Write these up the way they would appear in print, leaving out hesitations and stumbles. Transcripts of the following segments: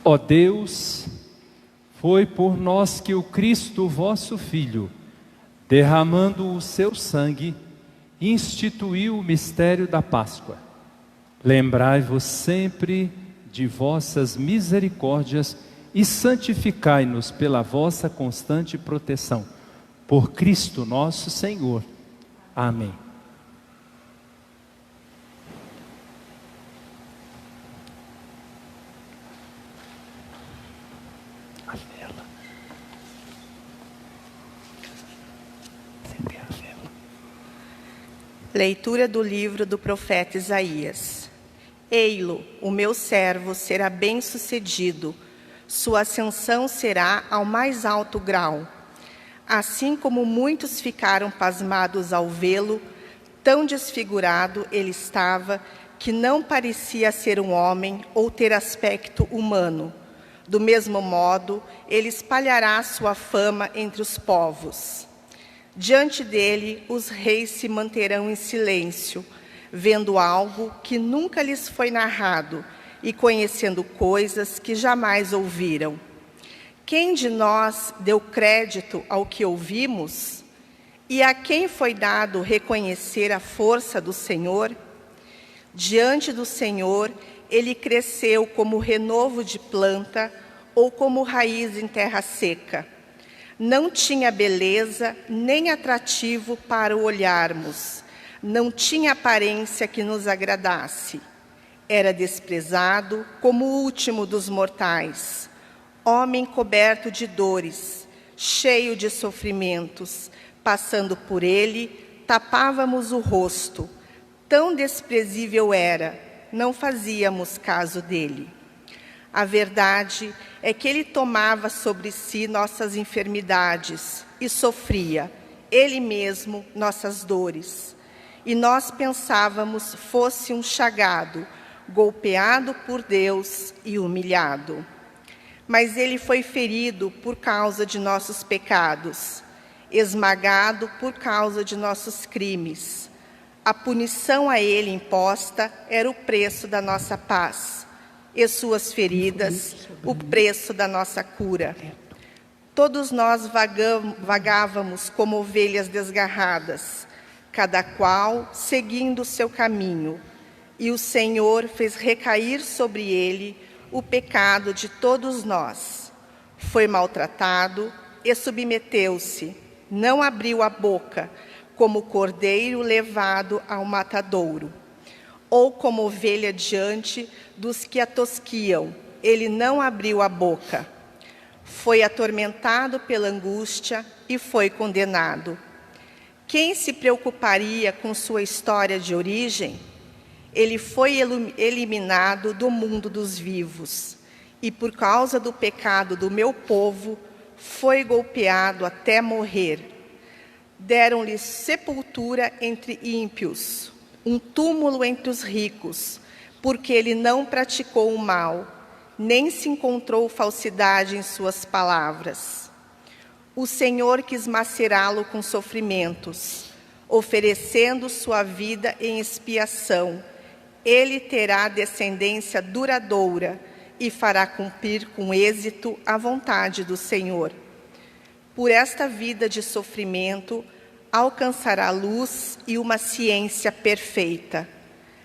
Ó Deus, foi por nós que o Cristo, vosso Filho, derramando o seu sangue, instituiu o mistério da Páscoa. Lembrai-vos sempre de vossas misericórdias e santificai-nos pela vossa constante proteção. Por Cristo nosso Senhor. Amém. Leitura do livro do profeta Isaías. Ei-lo, o meu servo, será bem-sucedido, sua ascensão será ao mais alto grau. Assim como muitos ficaram pasmados ao vê-lo, tão desfigurado ele estava, que não parecia ser um homem ou ter aspecto humano. Do mesmo modo, ele espalhará sua fama entre os povos. Diante dele, os reis se manterão em silêncio, vendo algo que nunca lhes foi narrado e conhecendo coisas que jamais ouviram. Quem de nós deu crédito ao que ouvimos? E a quem foi dado reconhecer a força do Senhor? Diante do Senhor, ele cresceu como renovo de planta ou como raiz em terra seca. Não tinha beleza nem atrativo para o olharmos. Não tinha aparência que nos agradasse. Era desprezado como o último dos mortais. Homem coberto de dores, cheio de sofrimentos. Passando por ele, tapávamos o rosto. Tão desprezível era, não fazíamos caso dele. A verdade é que ele tomava sobre si nossas enfermidades e sofria, ele mesmo, nossas dores. E nós pensávamos fosse um chagado, golpeado por Deus e humilhado. Mas ele foi ferido por causa de nossos pecados, esmagado por causa de nossos crimes. A punição a ele imposta era o preço da nossa paz, e suas feridas, o preço da nossa cura. Todos nós vagávamos como ovelhas desgarradas, cada qual seguindo o seu caminho, e o Senhor fez recair sobre ele o pecado de todos nós. Foi maltratado e submeteu-se, não abriu a boca, como cordeiro levado ao matadouro, ou como ovelha diante dos que a tosquiam, ele não abriu a boca. Foi atormentado pela angústia e foi condenado. Quem se preocuparia com sua história de origem? Ele foi eliminado do mundo dos vivos, e por causa do pecado do meu povo, foi golpeado até morrer. Deram-lhe sepultura entre ímpios, um túmulo entre os ricos, porque ele não praticou o mal, nem se encontrou falsidade em suas palavras. O Senhor quis macerá-lo com sofrimentos, oferecendo sua vida em expiação. Ele terá descendência duradoura e fará cumprir com êxito a vontade do Senhor. Por esta vida de sofrimento, alcançará luz e uma ciência perfeita.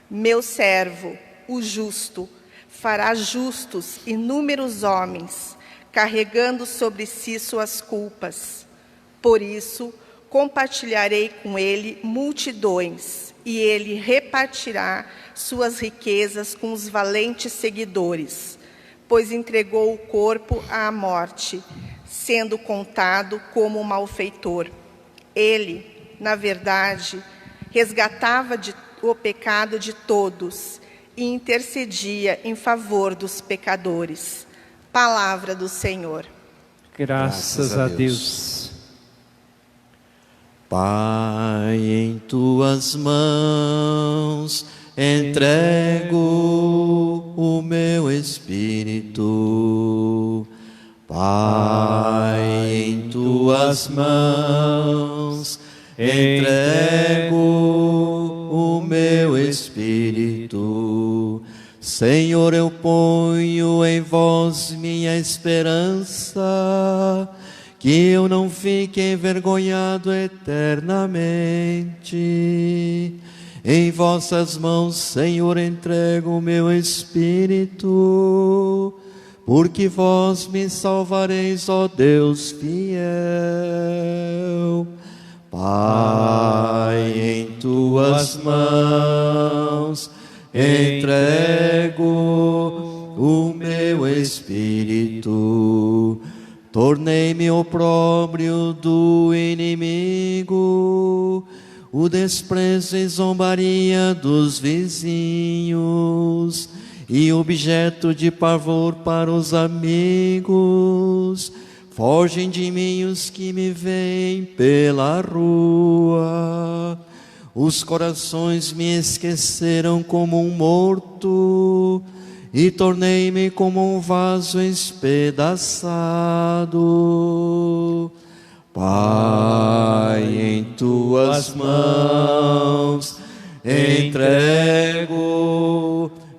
Meu servo, o justo, fará justos inúmeros homens, carregando sobre si suas culpas. Por isso, compartilharei com ele multidões, e ele repartirá suas riquezas com os valentes seguidores, pois entregou o corpo à morte, sendo contado como um malfeitor. Ele, na verdade, resgatava o pecado de todos e intercedia em favor dos pecadores. Palavra do Senhor. Graças a Deus. Pai, em tuas mãos entrego o meu espírito. Pai, em tuas mãos entrego o meu espírito. Senhor, eu ponho em vós esperança, que eu não fique envergonhado eternamente. Em vossas mãos, Senhor, entrego o meu espírito, porque vós me salvareis, ó Deus fiel. Pai, em tuas mãos entrego o meu espírito. Tornei-me opróbrio do inimigo, o desprezo e zombaria dos vizinhos, e objeto de pavor para os amigos. Fogem de mim os que me veem pela rua. Os corações me esqueceram como um morto, e tornei-me como um vaso espedaçado. Pai, em tuas mãos entrego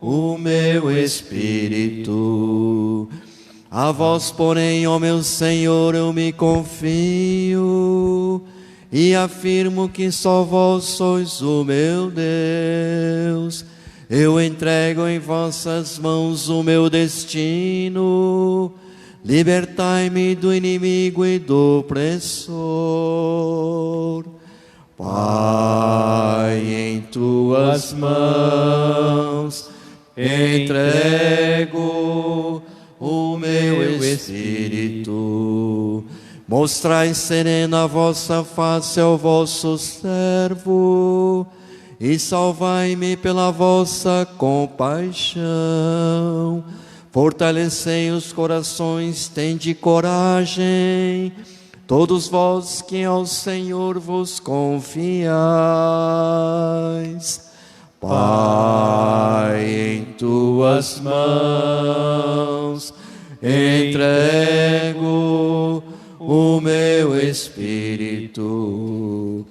o meu espírito. A vós, porém, ó meu Senhor, eu me confio, e afirmo que só vós sois o meu Deus. Eu entrego em vossas mãos o meu destino. Libertai-me do inimigo e do opressor. Pai, em tuas mãos entrego o meu espírito. Mostrai serena a vossa face ao vosso servo, e salvai-me pela vossa compaixão. Fortalecei os corações, tende coragem, todos vós que ao Senhor vos confiais. Pai, em tuas mãos entrego o meu espírito.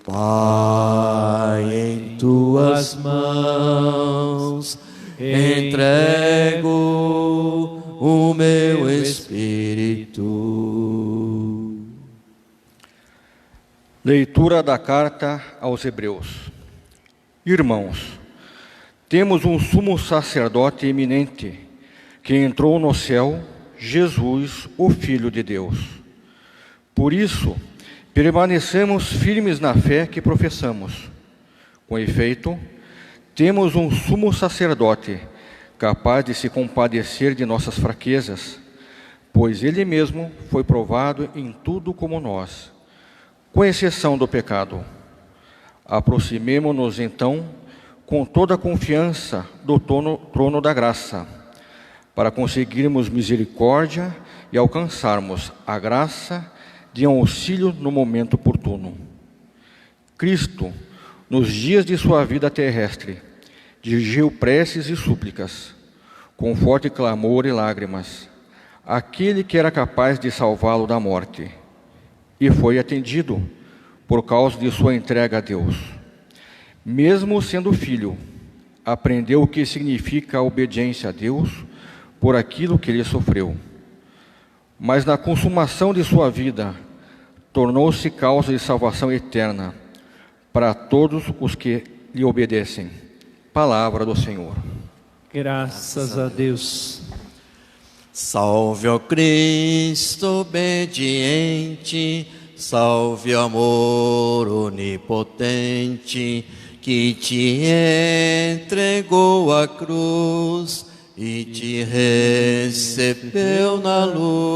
Pai, em tuas mãos entrego o meu espírito. Leitura da carta aos Hebreus. Irmãos, temos um sumo sacerdote eminente, que entrou no céu, Jesus, o Filho de Deus. Por isso, permanecemos firmes na fé que professamos. Com efeito, temos um sumo sacerdote, capaz de se compadecer de nossas fraquezas, pois ele mesmo foi provado em tudo como nós, com exceção do pecado. Aproximemo-nos, então, com toda a confiança do trono da graça, para conseguirmos misericórdia e alcançarmos a graça de auxílio no momento oportuno. Cristo, nos dias de sua vida terrestre, dirigiu preces e súplicas, com forte clamor e lágrimas, àquele que era capaz de salvá-lo da morte, e foi atendido por causa de sua entrega a Deus. Mesmo sendo filho, aprendeu o que significa a obediência a Deus por aquilo que ele sofreu. Mas na consumação de sua vida, tornou-se causa de salvação eterna para todos os que lhe obedecem. Palavra do Senhor. Graças a Deus. Salve, ó Cristo obediente, salve, amor onipotente, que te entregou a cruz e te recebeu na luz.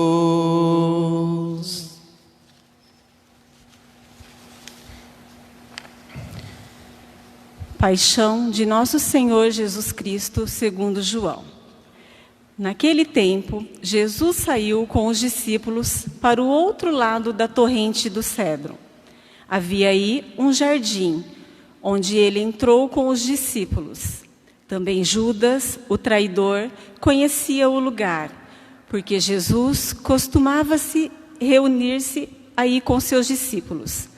Paixão de nosso Senhor Jesus Cristo, segundo João. Naquele tempo, Jesus saiu com os discípulos para o outro lado da torrente do Cedro. Havia aí um jardim, onde ele entrou com os discípulos. Também Judas, o traidor, conhecia o lugar, porque Jesus costumava-se reunir-se aí com seus discípulos.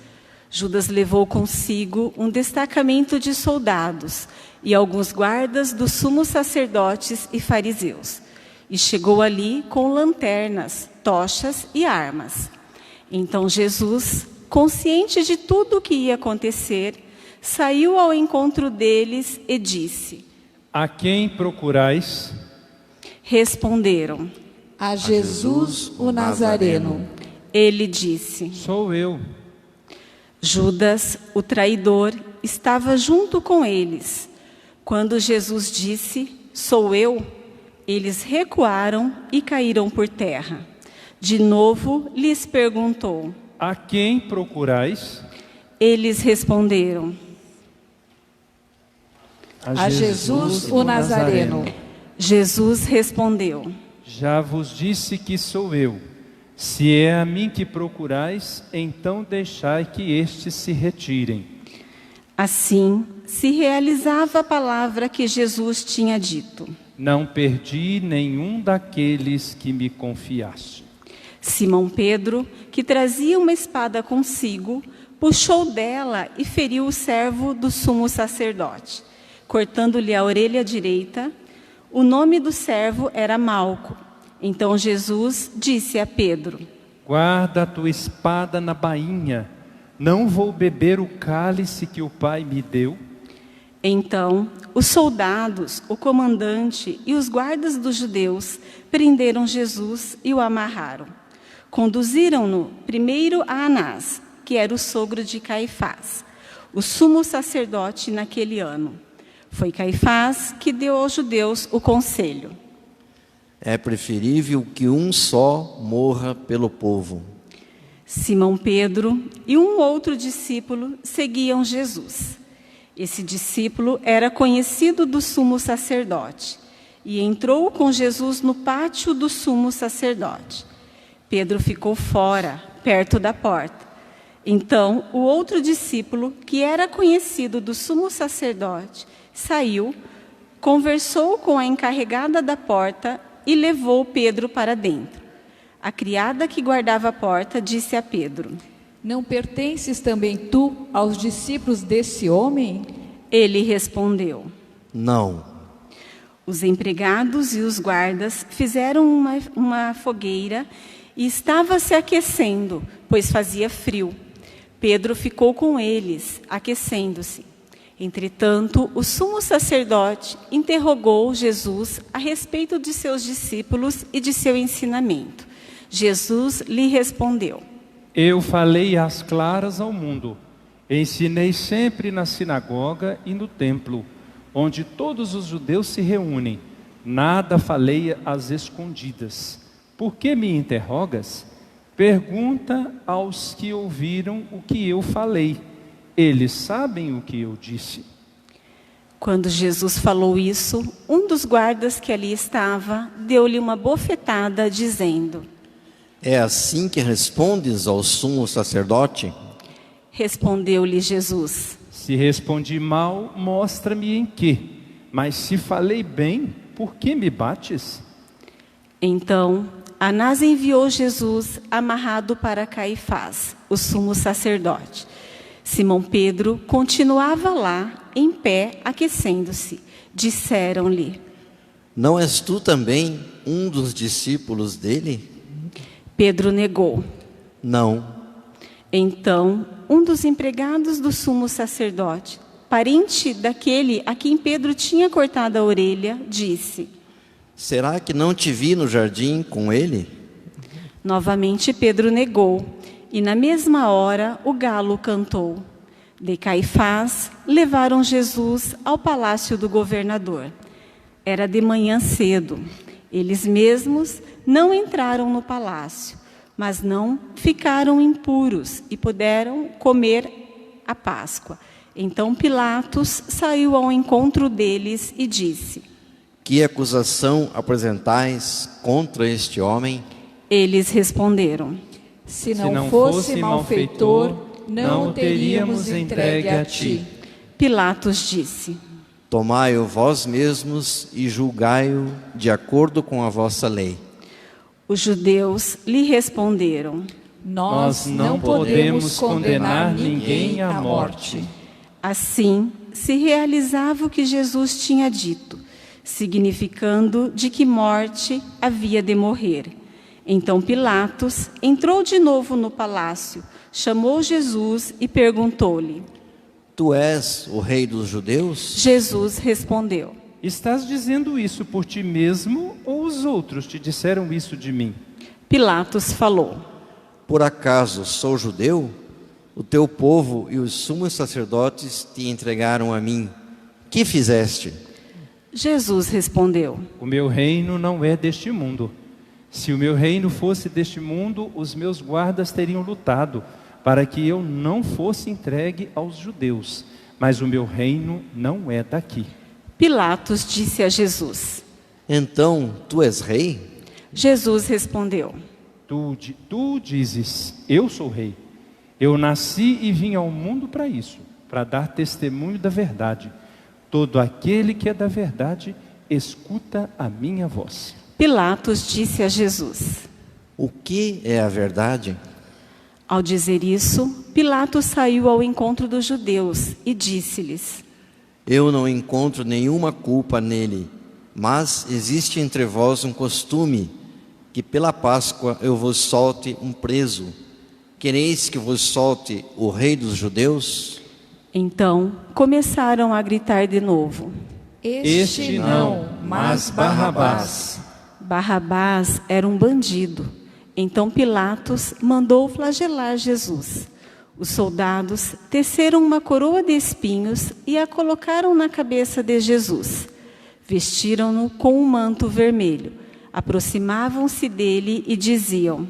Judas levou consigo um destacamento de soldados e alguns guardas dos sumos sacerdotes e fariseus. e chegou ali com lanternas, tochas e armas. Então Jesus, consciente de tudo o que ia acontecer, saiu ao encontro deles e disse: A quem procurais? Responderam: A Jesus, o Nazareno. Ele disse: Sou eu. Judas, o traidor, estava junto com eles. Quando Jesus disse: Sou eu, eles recuaram e caíram por terra. De novo lhes perguntou: A quem procurais? Eles responderam: A Jesus, o Nazareno. Jesus respondeu: Já vos disse que sou eu. Se é a mim que procurais, então deixai que estes se retirem. Assim se realizava a palavra que Jesus tinha dito: Não perdi nenhum daqueles que me confiaste. Simão Pedro, que trazia uma espada consigo, puxou dela e feriu o servo do sumo sacerdote, cortando-lhe a orelha direita. O nome do servo era Malco. Então Jesus disse a Pedro: Guarda a tua espada na bainha. Não vou beber o cálice que o Pai me deu? Então os soldados, o comandante e os guardas dos judeus prenderam Jesus e o amarraram. Conduziram-no primeiro a Anás, que era o sogro de Caifás, o sumo sacerdote naquele ano. Foi Caifás que deu aos judeus o conselho: É preferível que um só morra pelo povo. Simão Pedro e um outro discípulo seguiam Jesus. Esse discípulo era conhecido do sumo sacerdote e entrou com Jesus no pátio do sumo sacerdote. Pedro ficou fora, perto da porta. Então, o outro discípulo, que era conhecido do sumo sacerdote, saiu, conversou com a encarregada da porta e levou Pedro para dentro. A criada que guardava a porta disse a Pedro: Não pertences também tu aos discípulos desse homem? Ele respondeu: Não. Os empregados e os guardas fizeram uma fogueira e estava se aquecendo, pois fazia frio. Pedro ficou com eles, aquecendo-se. Entretanto, o sumo sacerdote interrogou Jesus a respeito de seus discípulos e de seu ensinamento. Jesus lhe respondeu: Eu falei às claras ao mundo. Ensinei sempre na sinagoga e no templo, onde todos os judeus se reúnem. Nada falei às escondidas. Por que me interrogas? Pergunta aos que ouviram o que eu falei. Eles sabem o que eu disse. Quando Jesus falou isso, um dos guardas que ali estava deu-lhe uma bofetada, dizendo: É assim que respondes ao sumo sacerdote? Respondeu-lhe Jesus: Se respondi mal, mostra-me em que. Mas se falei bem, por que me bates? Então Anás enviou Jesus amarrado para Caifás, o sumo sacerdote. Simão Pedro continuava lá, em pé, aquecendo-se. Disseram-lhe: Não és tu também um dos discípulos dele? Pedro negou. Não. Então, um dos empregados do sumo sacerdote, parente daquele a quem Pedro tinha cortado a orelha, disse: Será que não te vi no jardim com ele? Novamente Pedro negou, e na mesma hora o galo cantou. De Caifás levaram Jesus ao palácio do governador. Era de manhã cedo. Eles mesmos não entraram no palácio, mas não ficaram impuros e puderam comer a Páscoa. Então Pilatos saiu ao encontro deles e disse: Que acusação apresentais contra este homem? Eles responderam: Se não fosse malfeitor, não o teríamos entregue a ti. Pilatos disse: Tomai-o vós mesmos e julgai-o de acordo com a vossa lei. Os judeus lhe responderam: Nós não podemos condenar ninguém à morte. Assim se realizava o que Jesus tinha dito: significando de que morte havia de morrer. Então Pilatos entrou de novo no palácio, chamou Jesus e perguntou-lhe: Tu és o rei dos judeus? Jesus respondeu: Estás dizendo isso por ti mesmo ou os outros te disseram isso de mim? Pilatos falou: Por acaso sou judeu? O teu povo e os sumos sacerdotes te entregaram a mim. Que fizeste? Jesus respondeu: O meu reino não é deste mundo. Se o meu reino fosse deste mundo, os meus guardas teriam lutado para que eu não fosse entregue aos judeus. Mas o meu reino não é daqui. Pilatos disse a Jesus: Então, tu és rei? Jesus respondeu: Tu dizes, eu sou rei. Eu nasci e vim ao mundo para isso, para dar testemunho da verdade. Todo aquele que é da verdade, escuta a minha voz. Pilatos disse a Jesus: O que é a verdade? Ao dizer isso, Pilatos saiu ao encontro dos judeus e disse-lhes: Eu não encontro nenhuma culpa nele, mas existe entre vós um costume, que pela Páscoa eu vos solte um preso. Quereis que vos solte o rei dos judeus? Então começaram a gritar de novo. Este não, mas Barrabás. Barrabás era um bandido. Então Pilatos mandou flagelar Jesus. Os soldados teceram uma coroa de espinhos e a colocaram na cabeça de Jesus. Vestiram-no com um manto vermelho. Aproximavam-se dele e diziam: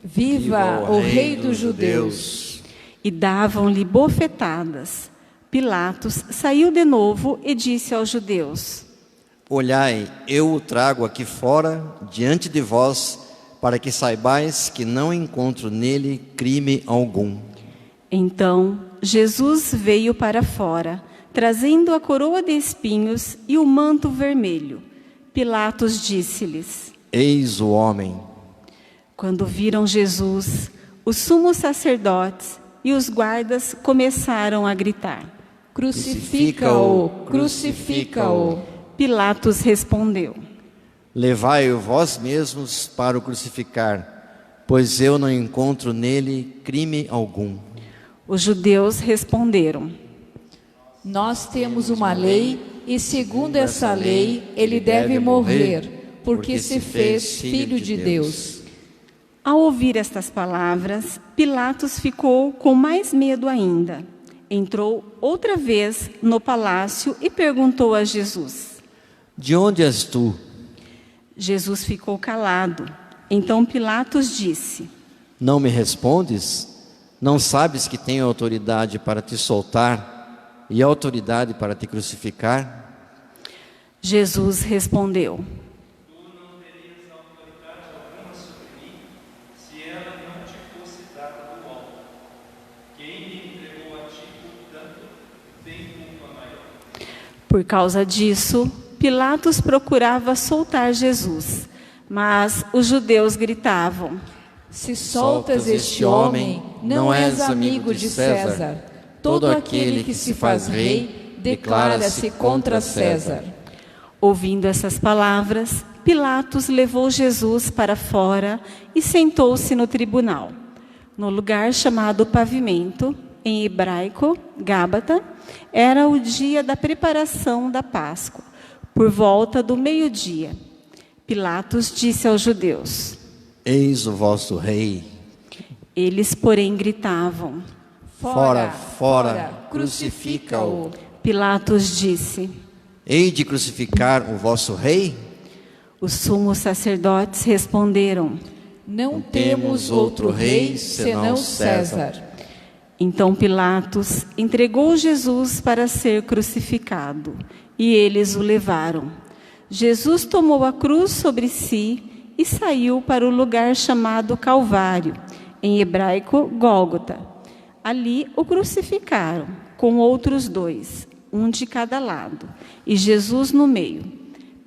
Viva o Rei dos Judeus! E davam-lhe bofetadas. Pilatos saiu de novo e disse aos judeus: Olhai, eu o trago aqui fora, diante de vós, para que saibais que não encontro nele crime algum. Então Jesus veio para fora, trazendo a coroa de espinhos e o manto vermelho. Pilatos disse-lhes: Eis o homem. Quando viram Jesus, os sumos sacerdotes e os guardas começaram a gritar: Crucifica-o! Crucifica-o! Pilatos respondeu: Levai-o vós mesmos para o crucificar, pois eu não encontro nele crime algum. Os judeus responderam: Nós temos uma lei e, segundo essa lei, ele deve morrer, porque se fez filho de Deus. Ao ouvir estas palavras, Pilatos ficou com mais medo ainda. Entrou outra vez no palácio e perguntou a Jesus: De onde és tu? Jesus ficou calado. Então Pilatos disse: Não me respondes? Não sabes que tenho autoridade para te soltar e autoridade para te crucificar? Jesus respondeu: Por causa disso, Pilatos procurava soltar Jesus, mas os judeus gritavam: Se soltas este homem, não és amigo de César. Todo aquele que se faz rei declara-se contra César. Ouvindo essas palavras, Pilatos levou Jesus para fora e sentou-se no tribunal, no lugar chamado Pavimento, em hebraico, Gábata. Era o dia da preparação da Páscoa, por volta do meio-dia. Pilatos disse aos judeus: Eis o vosso rei. Eles, porém, gritavam: Fora, fora, crucifica-o. Pilatos disse: Hei de crucificar o vosso rei? Os sumos sacerdotes responderam: Não temos outro rei senão César. Então Pilatos entregou Jesus para ser crucificado, e eles o levaram. Jesus tomou a cruz sobre si e saiu para o lugar chamado Calvário, em hebraico Gólgota. Ali o crucificaram, com outros dois, um de cada lado, e Jesus no meio.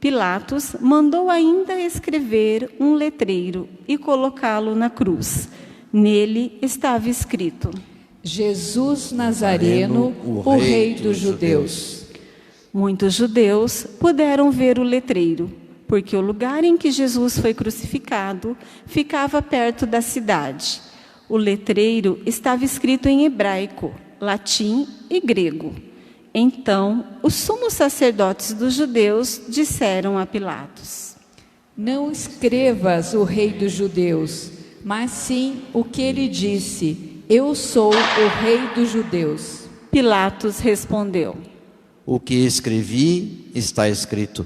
Pilatos mandou ainda escrever um letreiro e colocá-lo na cruz. Nele estava escrito: Jesus Nazareno, o Rei dos Judeus. Muitos judeus puderam ver o letreiro, porque o lugar em que Jesus foi crucificado ficava perto da cidade. O letreiro estava escrito em hebraico, latim e grego. Então, os sumos sacerdotes dos judeus disseram a Pilatos: Não escrevas o rei dos judeus, mas sim o que ele disse: Eu sou o rei dos judeus. Pilatos respondeu: O que escrevi está escrito.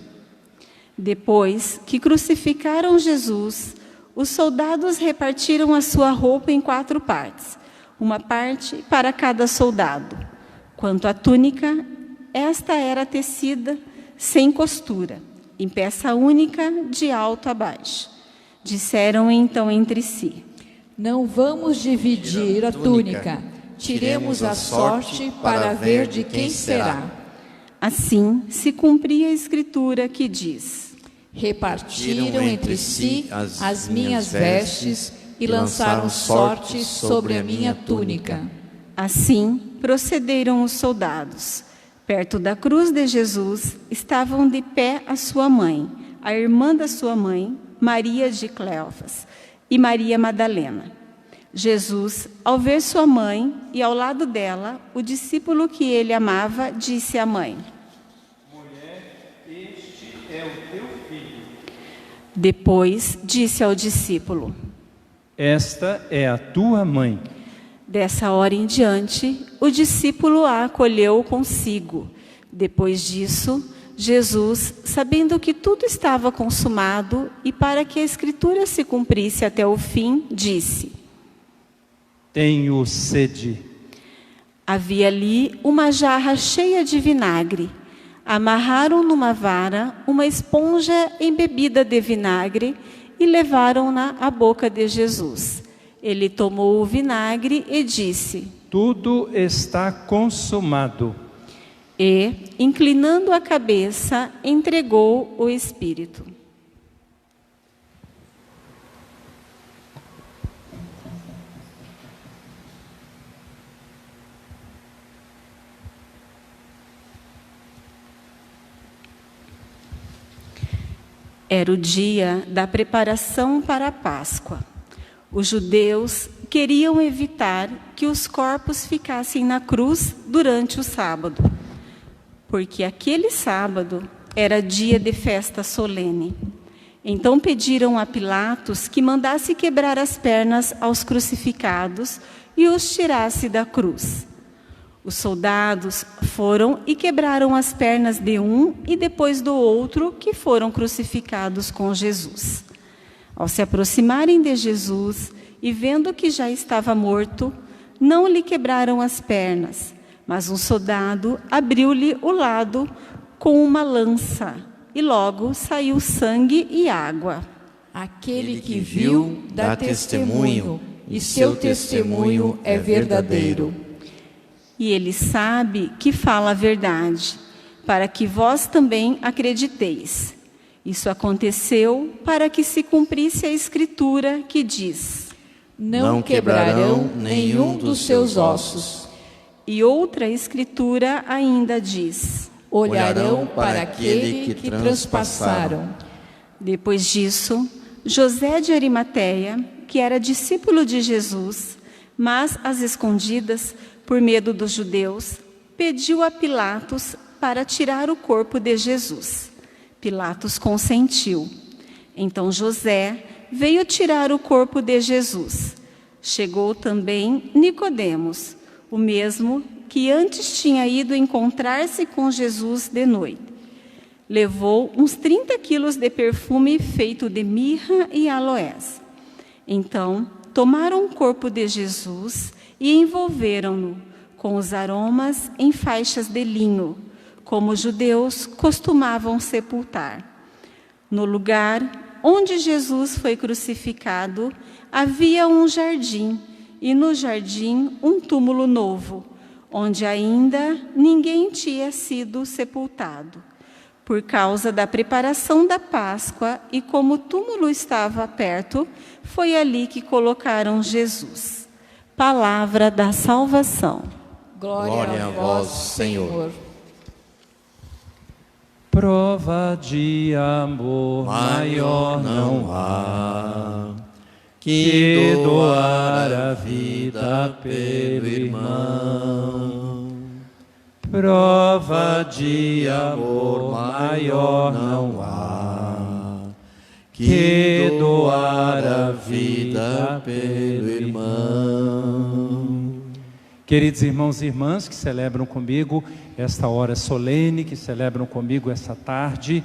Depois que crucificaram Jesus, os soldados repartiram a sua roupa em 4 partes, uma parte para cada soldado. Quanto à túnica, esta era tecida sem costura, em peça única de alto a baixo. Disseram então entre si: Não vamos dividir a túnica, tiremos a sorte para ver de quem será. Assim se cumpria a escritura que diz: Repartiram entre si as minhas vestes e lançaram sorte sobre a minha túnica. Assim procederam os soldados. Perto da cruz de Jesus estavam de pé a sua mãe, a irmã da sua mãe, Maria de Cleofas, e Maria Madalena. Jesus, ao ver sua mãe e ao lado dela o discípulo que ele amava, disse à mãe: Mulher, este é o teu filho. Depois disse ao discípulo: Esta é a tua mãe. Dessa hora em diante, o discípulo a acolheu consigo. Depois disso, Jesus, sabendo que tudo estava consumado e para que a Escritura se cumprisse até o fim, disse: Tenho sede. Havia ali uma jarra cheia de vinagre. Amarraram numa vara uma esponja embebida de vinagre e levaram-na à boca de Jesus. Ele tomou o vinagre e disse: Tudo está consumado. E, inclinando a cabeça, entregou o Espírito. Era o dia da preparação para a Páscoa. Os judeus queriam evitar que os corpos ficassem na cruz durante o sábado, porque aquele sábado era dia de festa solene. Então pediram a Pilatos que mandasse quebrar as pernas aos crucificados e os tirasse da cruz. Os soldados foram e quebraram as pernas de um e depois do outro que foram crucificados com Jesus. Ao se aproximarem de Jesus e vendo que já estava morto, não lhe quebraram as pernas, mas um soldado abriu-lhe o lado com uma lança, e logo saiu sangue e água. Aquele que viu dá testemunho, e seu testemunho é verdadeiro. E ele sabe que fala a verdade, para que vós também acrediteis. Isso aconteceu para que se cumprisse a Escritura que diz: Não quebrarão nenhum dos seus ossos. E outra Escritura ainda diz: Olharão para aquele que transpassaram. Depois disso, José de Arimateia, que era discípulo de Jesus, mas às escondidas, por medo dos judeus, pediu a Pilatos para tirar o corpo de Jesus. Pilatos consentiu. Então José veio tirar o corpo de Jesus. Chegou também Nicodemos, o mesmo que antes tinha ido encontrar-se com Jesus de noite. Levou uns 30 quilos de perfume feito de mirra e aloés. Então tomaram o corpo de Jesus e envolveram-no com os aromas em faixas de linho, como os judeus costumavam sepultar. No lugar onde Jesus foi crucificado, havia um jardim, e no jardim um túmulo novo, onde ainda ninguém tinha sido sepultado. Por causa da preparação da Páscoa e como o túmulo estava perto, foi ali que colocaram Jesus. Palavra da salvação. Glória a vós, Senhor. Prova de amor maior não há que doar a vida pelo irmão. Prova de amor maior não há que doar a vida pelo irmão. Queridos irmãos e irmãs que celebram comigo esta hora solene, que celebram comigo essa tarde,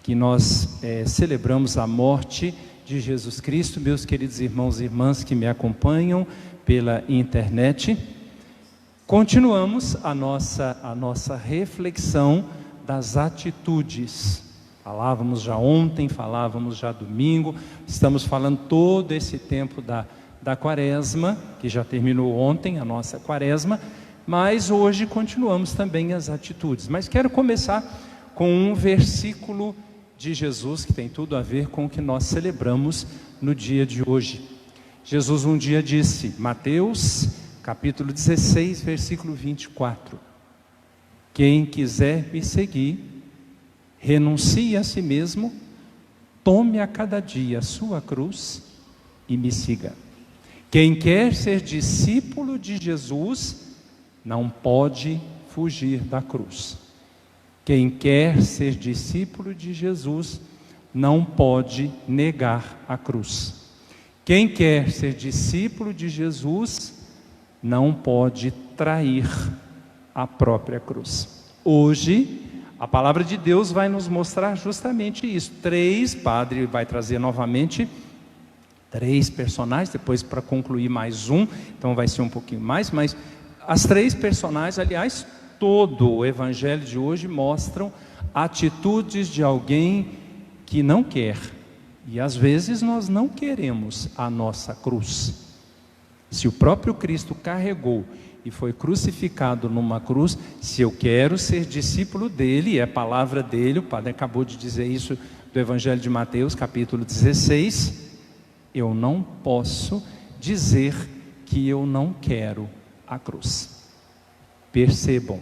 que nós celebramos a morte de Jesus Cristo, meus queridos irmãos e irmãs que me acompanham pela internet, continuamos a nossa reflexão das atitudes. Falávamos já ontem, falávamos já domingo, estamos falando todo esse tempo da quaresma, que já terminou ontem a nossa quaresma, mas hoje continuamos também as atitudes. Mas quero começar com um versículo de Jesus que tem tudo a ver com o que nós celebramos no dia de hoje. Jesus um dia disse, Mateus capítulo 16, versículo 24: quem quiser me seguir, renuncie a si mesmo, tome a cada dia a sua cruz e me siga. Quem quer ser discípulo de Jesus, não pode fugir da cruz. Quem quer ser discípulo de Jesus, não pode negar a cruz. Quem quer ser discípulo de Jesus, não pode trair a própria cruz. Hoje, a palavra de Deus vai nos mostrar justamente isso. Padre vai trazer novamente 3 personagens, depois para concluir mais um, então vai ser um pouquinho mais, mas as 3 personagens, aliás, todo o evangelho de hoje mostram atitudes de alguém que não quer, e às vezes nós não queremos a nossa cruz. Se o próprio Cristo carregou e foi crucificado numa cruz, se eu quero ser discípulo dele, é a palavra dele, o padre acabou de dizer isso do evangelho de Mateus, capítulo 16, eu não posso dizer que eu não quero a cruz. Percebam,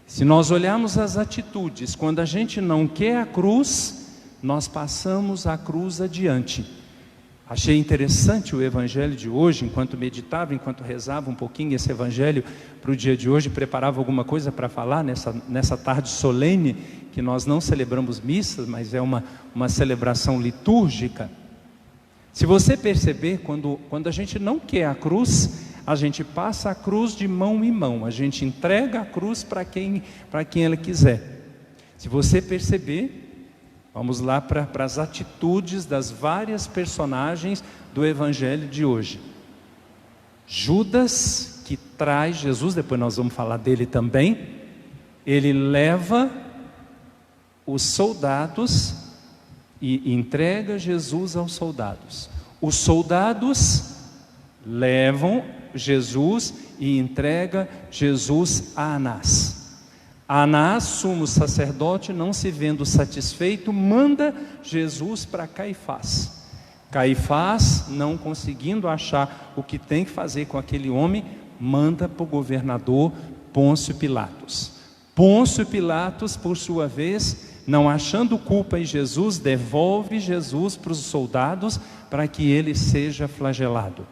se nós olharmos as atitudes, quando a gente não quer a cruz, nós passamos a cruz adiante. Achei interessante o evangelho de hoje, enquanto meditava, enquanto rezava um pouquinho esse evangelho para o dia de hoje, preparava alguma coisa para falar nessa tarde solene, que nós não celebramos missas, mas é uma celebração litúrgica. Se você perceber, quando a gente não quer a cruz, a gente passa a cruz de mão em mão, a gente entrega a cruz para quem ela quiser. Se você perceber, vamos lá para as atitudes das várias personagens do evangelho de hoje. Judas, que traz Jesus, depois nós vamos falar dele também, ele leva os soldados e entrega Jesus aos soldados. Os soldados levam Jesus e entrega Jesus a Anás. Anás, sumo sacerdote, não se vendo satisfeito, manda Jesus para Caifás. Caifás, não conseguindo achar o que tem que fazer com aquele homem, manda para o governador Pôncio Pilatos. Pôncio Pilatos, por sua vez, não achando culpa em Jesus, devolve Jesus para os soldados para que ele seja flagelado.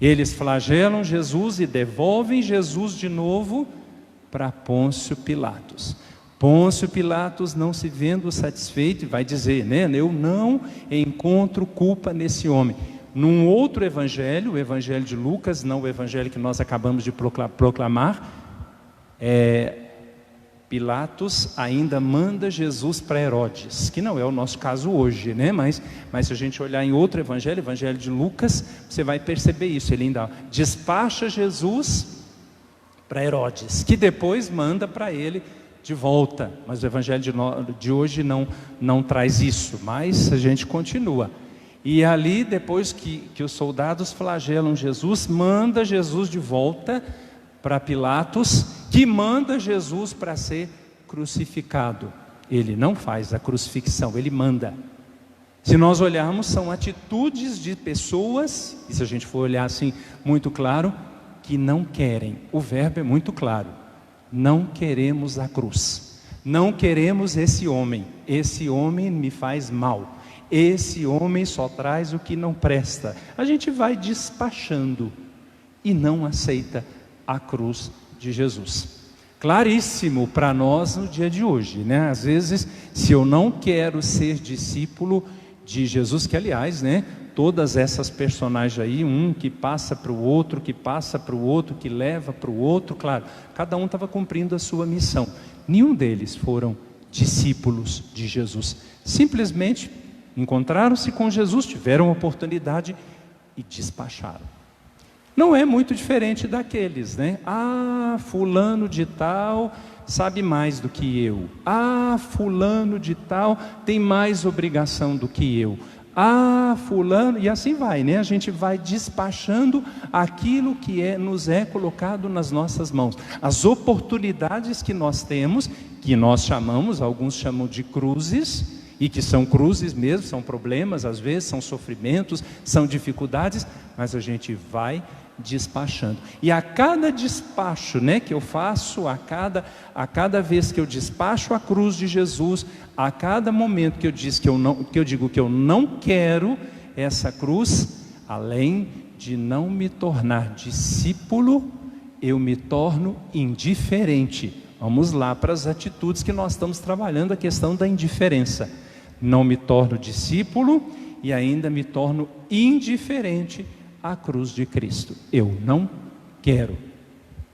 Eles flagelam Jesus e devolvem Jesus de novo para Pôncio Pilatos. Pôncio Pilatos, não se vendo satisfeito, vai dizer, né, eu não encontro culpa nesse homem. Num outro evangelho, o evangelho de Lucas, não o evangelho que nós acabamos de proclamar, Pilatos ainda manda Jesus para Herodes, que não é o nosso caso hoje, né? Mas se a gente olhar em outro evangelho, evangelho de Lucas, você vai perceber isso. Ele ainda despacha Jesus para Herodes, que depois manda para ele de volta. Mas o evangelho de hoje não traz isso, mas a gente continua. E ali, depois que os soldados flagelam Jesus, manda Jesus de volta para Pilatos, que manda Jesus para ser crucificado. Ele não faz a crucifixão, ele manda. Se nós olharmos, são atitudes de pessoas, e se a gente for olhar assim muito claro, que não querem. O verbo é muito claro: não queremos a cruz. Não queremos esse homem me faz mal, esse homem só traz o que não presta. A gente vai despachando e não aceita a cruz de Jesus. Claríssimo para nós no dia de hoje, né? Às vezes, se eu não quero ser discípulo de Jesus, que aliás, né, todas essas personagens aí, um que passa para o outro, que passa para o outro, que leva para o outro, claro, cada um estava cumprindo a sua missão. Nenhum deles foram discípulos de Jesus. Simplesmente encontraram-se com Jesus, tiveram a oportunidade e despacharam. Não é muito diferente daqueles, né? Ah, fulano de tal sabe mais do que eu. Ah, fulano de tal tem mais obrigação do que eu. Ah, fulano, e assim vai, né? A gente vai despachando aquilo que nos é colocado nas nossas mãos. As oportunidades que nós temos, que nós chamamos, alguns chamam de cruzes, e que são cruzes mesmo, são problemas, às vezes são sofrimentos, são dificuldades, mas a gente vai despachando. E a cada despacho, né, que eu faço, a cada vez que eu despacho a cruz de Jesus, a cada momento que eu digo que eu não quero essa cruz, além de não me tornar discípulo, eu me torno indiferente. Vamos lá para as atitudes que nós estamos trabalhando, a questão da indiferença. Não me torno discípulo e ainda me torno indiferente à cruz de Cristo. Eu não quero.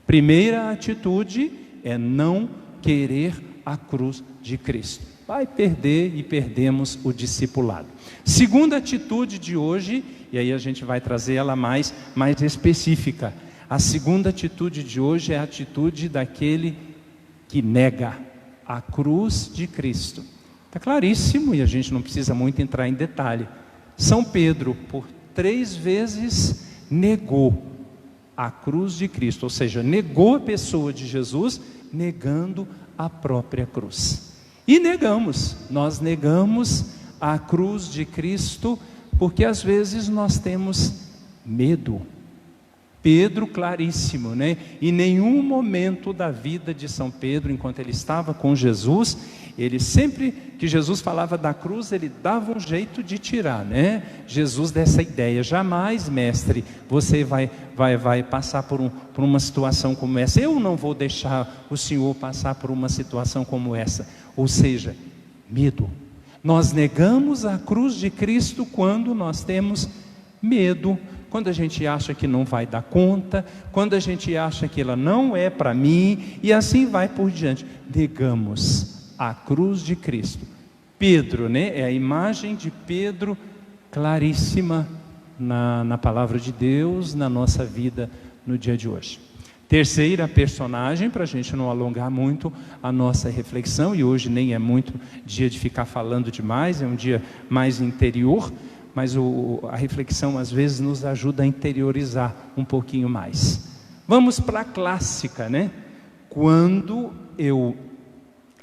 Primeira atitude é não querer a cruz de Cristo. Vai perder e perdemos o discipulado. Segunda atitude de hoje, e aí a gente vai trazer ela mais específica. A segunda atitude de hoje é a atitude daquele que nega a cruz de Cristo. Está claríssimo e a gente não precisa muito entrar em detalhe. São Pedro, por 3 vezes, negou a cruz de Cristo, ou seja, negou a pessoa de Jesus, negando a própria cruz. E nós negamos a cruz de Cristo, porque às vezes nós temos medo. Pedro, claríssimo, né? Em nenhum momento da vida de São Pedro, enquanto ele estava com Jesus, ele sempre que Jesus falava da cruz, ele dava um jeito de tirar, né? Jesus dessa ideia, jamais, mestre, você vai passar por uma situação como essa. Eu não vou deixar o Senhor passar por uma situação como essa. Ou seja, medo. Nós negamos a cruz de Cristo quando nós temos medo, quando a gente acha que não vai dar conta, quando a gente acha que ela não é para mim, e assim vai por diante. Negamos a cruz de Cristo. Pedro, né? É a imagem de Pedro claríssima na palavra de Deus, na nossa vida no dia de hoje. Terceira personagem, para a gente não alongar muito a nossa reflexão, e hoje nem é muito dia de ficar falando demais, é um dia mais interior, mas a reflexão às vezes nos ajuda a interiorizar um pouquinho mais. Vamos para a clássica, né? Quando eu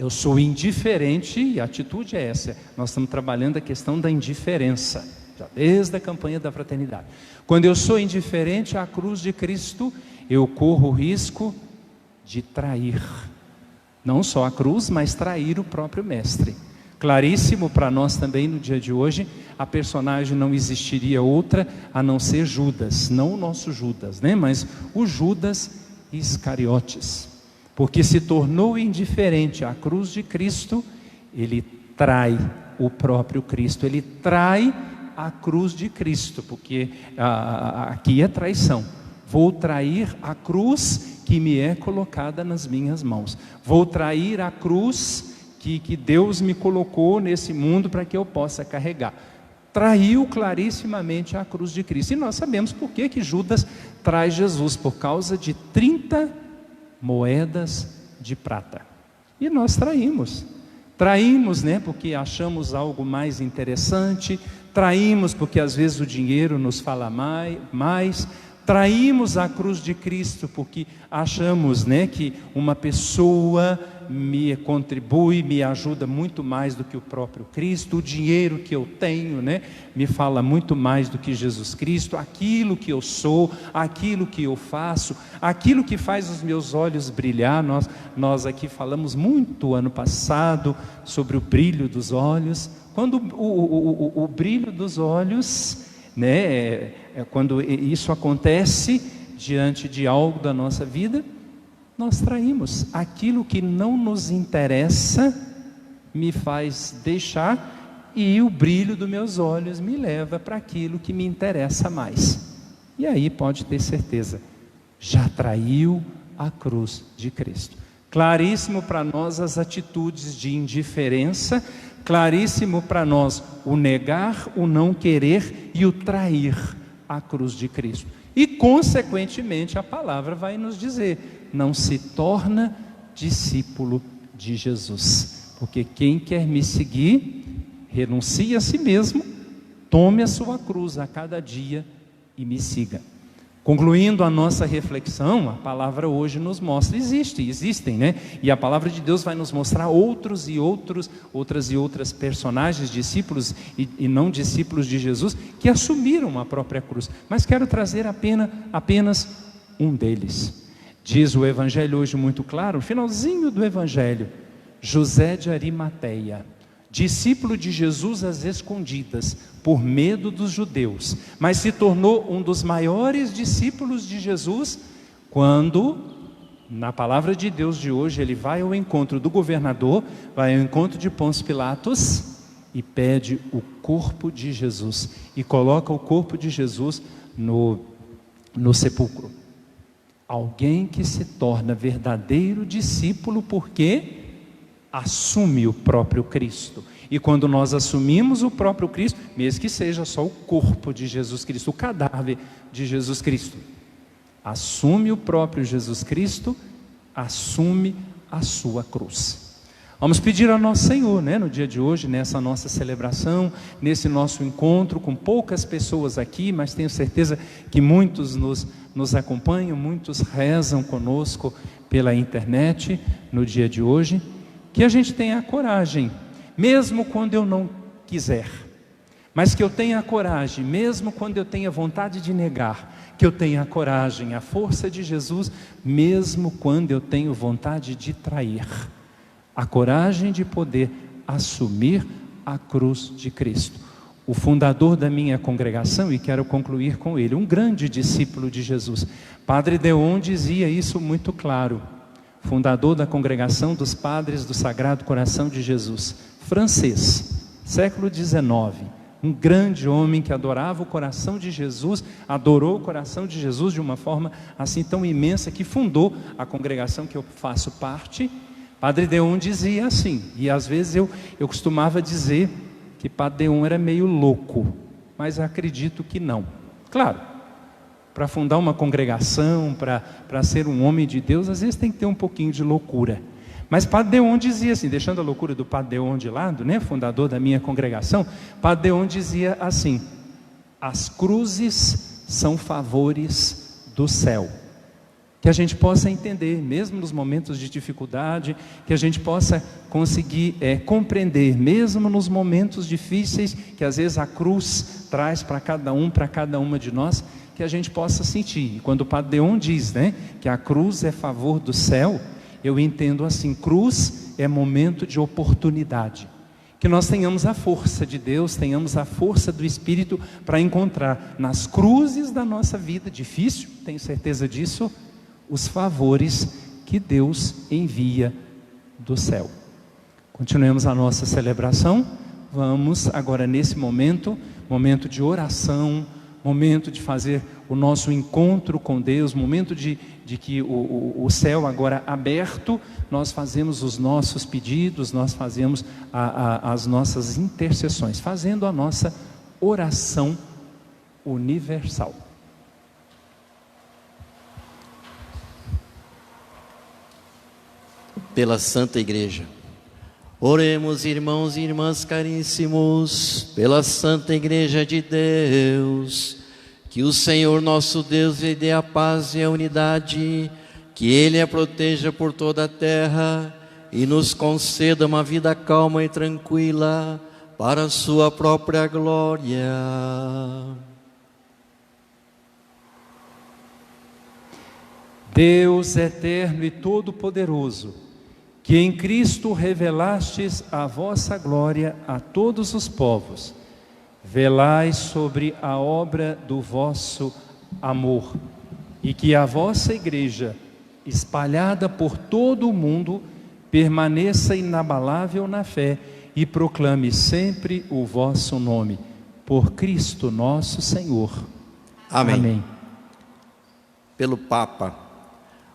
sou indiferente, e a atitude é essa, nós estamos trabalhando a questão da indiferença, já desde a campanha da fraternidade. Quando eu sou indiferente à cruz de Cristo, eu corro o risco de trair, não só a cruz, mas trair o próprio Mestre. Claríssimo para nós também no dia de hoje, a personagem não existiria outra a não ser Judas, não o nosso Judas, né? Mas o Judas Iscariotes, porque se tornou indiferente à cruz de Cristo, ele trai o próprio Cristo, ele trai a cruz de Cristo, porque aqui é traição. Vou trair a cruz que me é colocada nas minhas mãos, vou trair a cruz que Deus me colocou nesse mundo para que eu possa carregar. Traiu clarissimamente a cruz de Cristo. E nós sabemos por que Judas traz Jesus, por causa de 30 moedas de prata. E nós traímos, né, porque achamos algo mais interessante, traímos porque às vezes o dinheiro nos fala mais, traímos a cruz de Cristo porque achamos, né, que uma pessoa me contribui, me ajuda muito mais do que o próprio Cristo, o dinheiro que eu tenho, né, me fala muito mais do que Jesus Cristo, aquilo que eu sou, aquilo que eu faço, aquilo que faz os meus olhos brilhar. Nós aqui falamos muito ano passado sobre o brilho dos olhos. Quando o brilho dos olhos, né, quando isso acontece diante de algo da nossa vida, nós traímos. Aquilo que não nos interessa me faz deixar, e o brilho dos meus olhos me leva para aquilo que me interessa mais. E aí pode ter certeza, já traiu a cruz de Cristo. Claríssimo para nós as atitudes de indiferença, claríssimo para nós o negar, o não querer e o trair a cruz de Cristo. E consequentemente a palavra vai nos dizer: não se torna discípulo de Jesus, porque quem quer me seguir, renuncie a si mesmo, tome a sua cruz a cada dia e me siga. Concluindo a nossa reflexão, a palavra hoje nos mostra, existem, né? E a palavra de Deus vai nos mostrar outras e outras personagens, discípulos e não discípulos de Jesus, que assumiram a própria cruz. Mas quero trazer apenas um deles. Diz o Evangelho hoje muito claro, no finalzinho do Evangelho: José de Arimateia, discípulo de Jesus às escondidas, por medo dos judeus, mas se tornou um dos maiores discípulos de Jesus, quando, na palavra de Deus de hoje, ele vai ao encontro do governador, vai ao encontro de Pôncio Pilatos e pede o corpo de Jesus, e coloca o corpo de Jesus no sepulcro. Alguém que se torna verdadeiro discípulo porque assume o próprio Cristo. E quando nós assumimos o próprio Cristo, mesmo que seja só o corpo de Jesus Cristo, o cadáver de Jesus Cristo, assume o próprio Jesus Cristo, assume a sua cruz. Vamos pedir ao nosso Senhor, né, no dia de hoje, nessa nossa celebração, nesse nosso encontro com poucas pessoas aqui, mas tenho certeza que muitos nos acompanham, muitos rezam conosco pela internet no dia de hoje, que a gente tenha a coragem, mesmo quando eu não quiser, mas que eu tenha a coragem, mesmo quando eu tenha vontade de negar, que eu tenha a coragem, a força de Jesus, mesmo quando eu tenho vontade de trair, a coragem de poder assumir a cruz de Cristo. O fundador da minha congregação, e quero concluir com ele, um grande discípulo de Jesus, Padre Deon, dizia isso muito claro, fundador da congregação dos Padres do Sagrado Coração de Jesus, francês, século XIX, um grande homem que adorava o coração de Jesus, adorou o coração de Jesus de uma forma assim tão imensa, que fundou a congregação que eu faço parte. Padre Deon dizia assim, e às vezes eu costumava dizer que Padre Deon era meio louco, mas acredito que não. Claro, para fundar uma congregação, para ser um homem de Deus, às vezes tem que ter um pouquinho de loucura. Mas Padre Deon dizia assim, deixando a loucura do Padre Deon de lado, né, fundador da minha congregação, Padre Deon dizia assim: as cruzes são favores do céu. Que a gente possa entender, mesmo nos momentos de dificuldade, que a gente possa conseguir compreender, mesmo nos momentos difíceis, que às vezes a cruz traz para cada uma de nós, que a gente possa sentir. E quando o Padre Deon diz, né, que a cruz é favor do céu, eu entendo assim: cruz é momento de oportunidade. Que nós tenhamos a força de Deus, tenhamos a força do Espírito para encontrar nas cruzes da nossa vida, difícil, tenho certeza disso, os favores que Deus envia do céu. Continuemos a nossa celebração. Vamos agora, nesse momento de oração, momento de fazer o nosso encontro com Deus, momento de que o céu agora aberto, nós fazemos os nossos pedidos, nós fazemos as nossas intercessões, fazendo a nossa oração universal. Pela Santa Igreja. Oremos, irmãos e irmãs caríssimos, pela Santa Igreja de Deus, Que o Senhor nosso Deus lhe dê a paz e a unidade, que Ele a proteja por toda a terra e nos conceda uma vida calma e tranquila para a sua própria glória. Deus eterno e todo-poderoso, que em Cristo revelastes a vossa glória a todos os povos, velai sobre a obra do vosso amor, e que a vossa igreja, espalhada por todo o mundo, permaneça inabalável na fé e proclame sempre o vosso nome. Por Cristo nosso Senhor. Amém. Amém. Pelo Papa,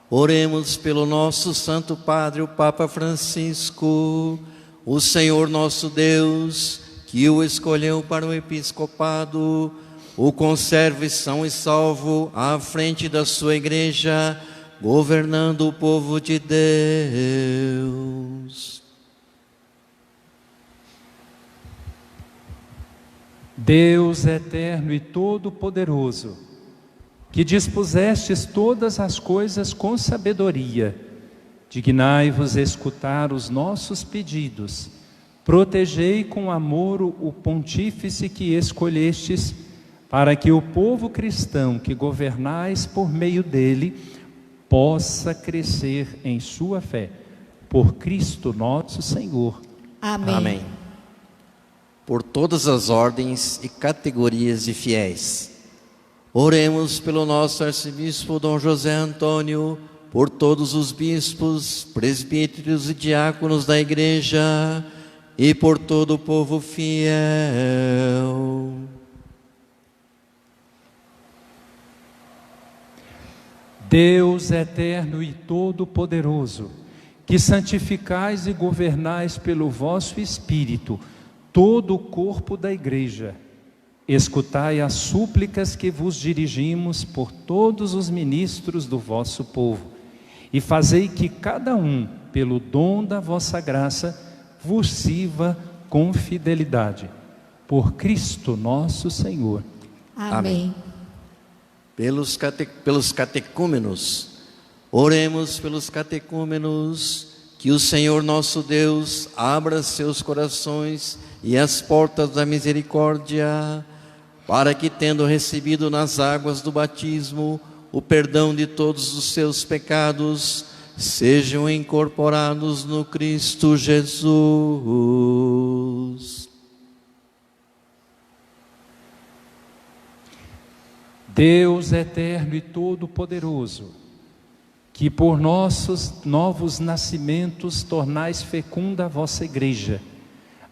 oremos pelo nosso Santo Padre, o Papa Francisco. O Senhor nosso Deus, que o escolheu para o episcopado, o conserve são e salvo à frente da sua igreja, governando o povo de Deus. Deus eterno e todo-poderoso, que dispusestes todas as coisas com sabedoria, dignai-vos escutar os nossos pedidos, protegei com amor o pontífice que escolhestes, para que o povo cristão que governais por meio dele possa crescer em sua fé. Por Cristo nosso Senhor. Amém. Amém. Por todas as ordens e categorias de fiéis, oremos pelo nosso arcebispo Dom José Antônio, por todos os bispos, presbíteros e diáconos da igreja e por todo o povo fiel. Deus eterno e todo-poderoso, que santificais e governais pelo vosso Espírito todo o corpo da igreja, escutai as súplicas que vos dirigimos por todos os ministros do vosso povo, e fazei que cada um, pelo dom da vossa graça, vos sirva com fidelidade. Por Cristo nosso Senhor. Amém. Pelos catecúmenos, oremos pelos catecúmenos, que o Senhor nosso Deus abra seus corações e as portas da misericórdia, para que, tendo recebido nas águas do batismo o perdão de todos os seus pecados, sejam incorporados no Cristo Jesus. Deus eterno e todo-poderoso, que por nossos novos nascimentos tornais fecunda a vossa igreja,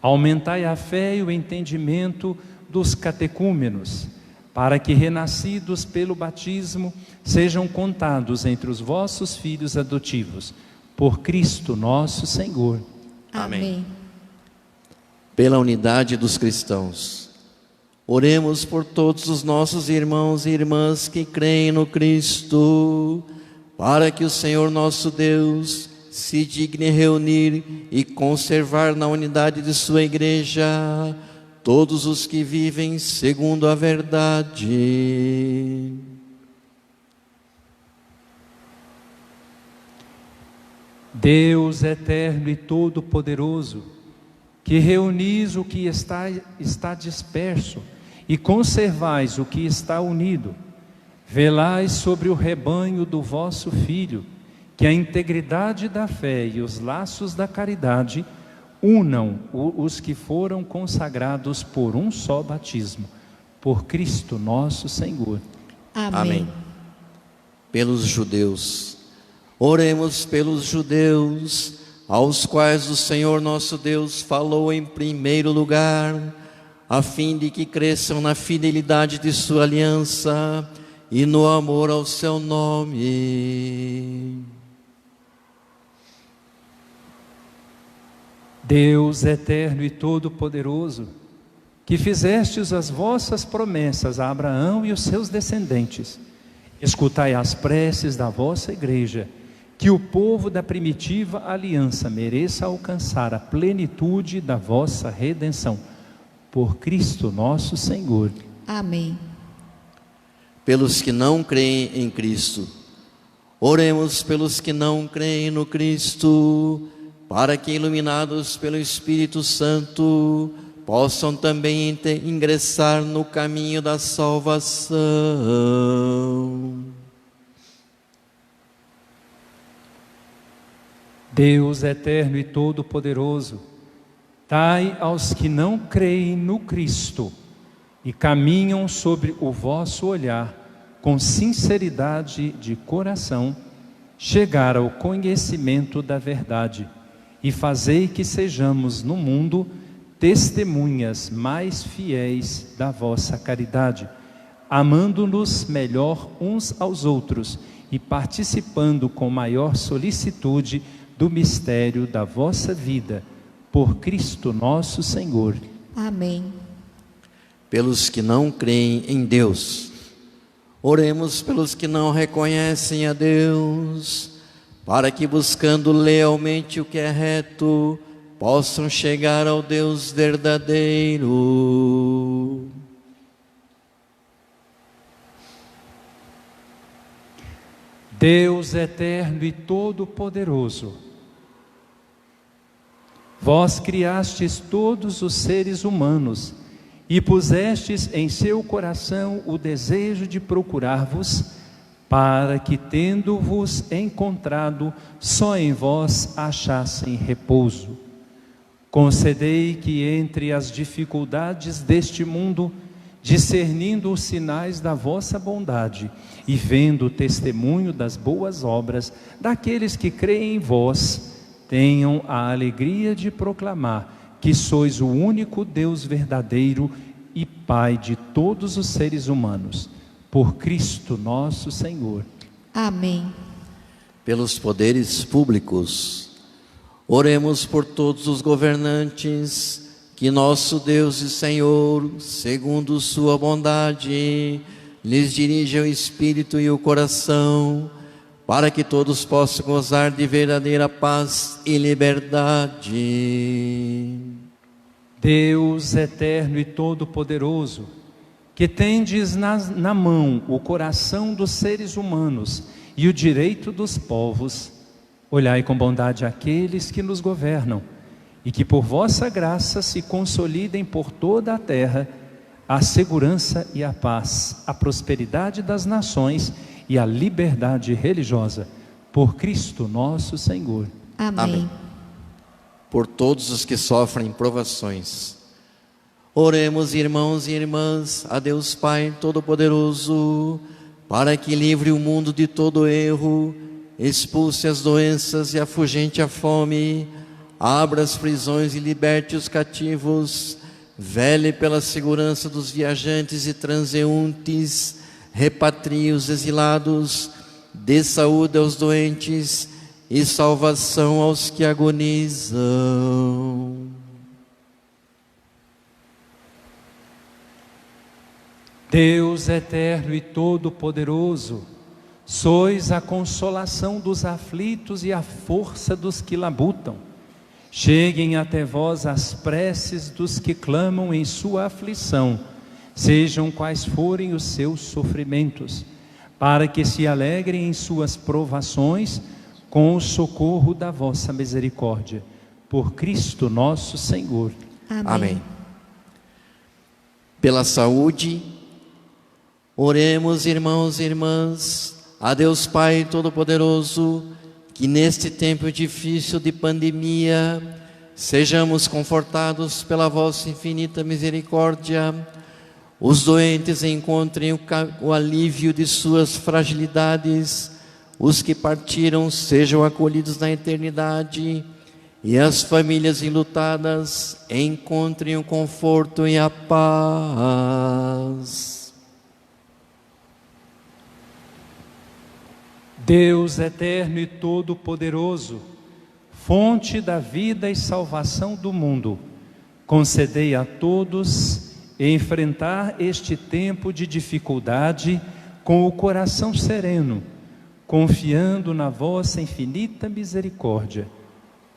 aumentai a fé e o entendimento dos catecúmenos, para que, renascidos pelo batismo, sejam contados entre os vossos filhos adotivos. Por Cristo nosso Senhor. Amém. Pela unidade dos cristãos, oremos por todos os nossos irmãos e irmãs que creem no Cristo, para que o Senhor nosso Deus se digne reunir e conservar na unidade de sua igreja todos os que vivem segundo a verdade. Deus eterno e todo-poderoso, que reunis o que está disperso e conservais o que está unido, velai sobre o rebanho do vosso Filho, que a integridade da fé e os laços da caridade unam os que foram consagrados por um só batismo. Por Cristo nosso Senhor. Amém. Pelos judeus, oremos pelos judeus, aos quais o Senhor nosso Deus falou em primeiro lugar, a fim de que cresçam na fidelidade de sua aliança e no amor ao seu nome. Deus eterno e todo-poderoso, que fizestes as vossas promessas a Abraão e os seus descendentes, escutai as preces da vossa igreja, que o povo da primitiva aliança mereça alcançar a plenitude da vossa redenção. Por Cristo nosso Senhor. Amém. pelos que não creem em Cristo. Oremos pelos que não creem no Cristo, para que, iluminados pelo Espírito Santo, possam também ingressar no caminho da salvação. Deus eterno e todo-poderoso, dai aos que não creem no Cristo e caminham sobre o vosso olhar, com sinceridade de coração, chegar ao conhecimento da verdade, e fazei que sejamos no mundo testemunhas mais fiéis da vossa caridade, amando-nos melhor uns aos outros e participando com maior solicitude do mistério da vossa vida, por Cristo nosso Senhor. Amém. Pelos que não creem em Deus, oremos pelos que não reconhecem a Deus, para que, buscando lealmente o que é reto, possam chegar ao Deus verdadeiro. Deus eterno e todo-poderoso, vós criastes todos os seres humanos e pusestes em seu coração o desejo de procurar-vos, para que, tendo-vos encontrado, só em vós achassem repouso. Concedei que, entre as dificuldades deste mundo, discernindo os sinais da vossa bondade e vendo o testemunho das boas obras daqueles que creem em vós, tenham a alegria de proclamar que sois o único Deus verdadeiro e Pai de todos os seres humanos, por Cristo nosso Senhor. Amém. Pelos poderes públicos, oremos por todos os governantes, que nosso Deus e Senhor, segundo sua bondade, lhes dirija o espírito e o coração, para que todos possam gozar de verdadeira paz e liberdade. Deus eterno e todo-poderoso, que tendes na mão o coração dos seres humanos e o direito dos povos, olhai com bondade aqueles que nos governam, e que por vossa graça se consolidem por toda a terra a segurança e a paz, a prosperidade das nações e a liberdade religiosa, por Cristo nosso Senhor. Amém. Amém. Por todos os que sofrem provações, oremos, irmãos e irmãs, a Deus Pai Todo-Poderoso, para que livre o mundo de todo erro, expulse as doenças e afugente a fome, abra as prisões e liberte os cativos, vele pela segurança dos viajantes e transeuntes, repatrie os exilados, dê saúde aos doentes e salvação aos que agonizam. Deus eterno e todo-poderoso, sois a consolação dos aflitos e a força dos que labutam. Cheguem até vós as preces dos que clamam em sua aflição, sejam quais forem os seus sofrimentos, para que se alegrem em suas provações com o socorro da vossa misericórdia. Por Cristo nosso Senhor. Amém. Amém. Pela saúde, oremos, irmãos e irmãs, a Deus Pai Todo-Poderoso, que neste tempo difícil de pandemia, sejamos confortados pela vossa infinita misericórdia, os doentes encontrem o alívio de suas fragilidades, os que partiram sejam acolhidos na eternidade, e as famílias enlutadas encontrem o conforto e a paz. Deus eterno e todo-poderoso, fonte da vida e salvação do mundo, concedei a todos enfrentar este tempo de dificuldade com o coração sereno, confiando na vossa infinita misericórdia.